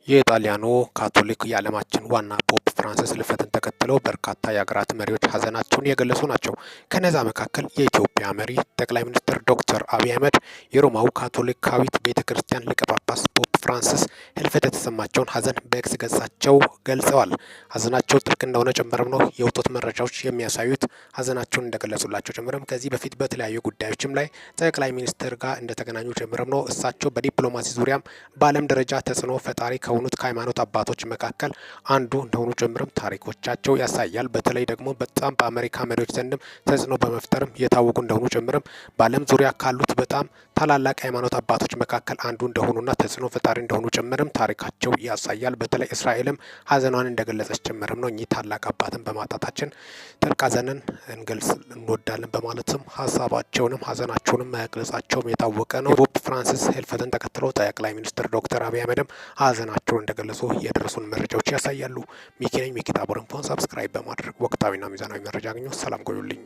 የጣሊያኑ ካቶሊክ የዓለማችን ዋና ፖፕ ፍራንሲስ ሕልፈትን ተከትለው በርካታ የሀገራት መሪዎች ሀዘናቸውን የገለጹ ናቸው። ከነዛ መካከል የኢትዮጵያ መሪ ጠቅላይ ሚኒስትር ዶክተር አብይ አህመድ የሮማው ካቶሊካዊት ቤተ ክርስቲያን ሊቀ ጳጳስ ፖፕ ፍራንሲስ ሕልፈት የተሰማቸውን ሀዘን በኤክስ ገጻቸው ገልጸዋል። ሀዘናቸው ጥልቅ እንደሆነ ጭምርም ነው የወጡት መረጃዎች የሚያሳዩት። ሀዘናቸውን እንደገለጹላቸው ጭምርም ከዚህ በፊት በተለያዩ ጉዳዮችም ላይ ጠቅላይ ሚኒስትር ጋር እንደተገናኙ ጭምርም ነው። እሳቸው በዲፕሎማሲ ዙሪያም በዓለም ደረጃ ተጽዕኖ ፈጣሪ ከሆኑት ከሃይማኖት አባቶች መካከል አንዱ እንደሆኑ ጭምርም ታሪኮቻቸው ያሳያል። በተለይ ደግሞ በጣም በአሜሪካ መሪዎች ዘንድም ተጽዕኖ በመፍጠርም የታወቁ እንደሆኑ ጭምርም በዓለም ዙሪያ ካሉት በጣም ታላላቅ ሃይማኖት አባቶች መካከል አንዱ እንደሆኑና ተጽዕኖ ፈጣሪ እንደሆኑ ጭምርም ታሪካቸው ያሳያል። በተለይ እስራኤልም ሀዘኗን እንደገለጸች ጭምርም ነው። እኚህ ታላቅ አባትን በማጣታችን ጥልቅ ሀዘንን እንገልጽ እንወዳለን በማለትም ሀሳባቸውንም ሀዘናቸውንም መግለጻቸውም የታወቀ ነው። የፖፕ ፍራንሲስ ሕልፈትን ተከትሎ ጠቅላይ ሚኒስትር ዶክተር አብይ አህመድም ሀዘናቸውን እንደገለጹ የደረሱን መረጃዎች ያሳያሉ። ሚኪ ነኝ። ሚኪ ታቦር ኢንፎን ሰብስክራይብ በማድረግ ወቅታዊና ሚዛናዊ መረጃ አግኙ። ሰላም ቆዩልኝ።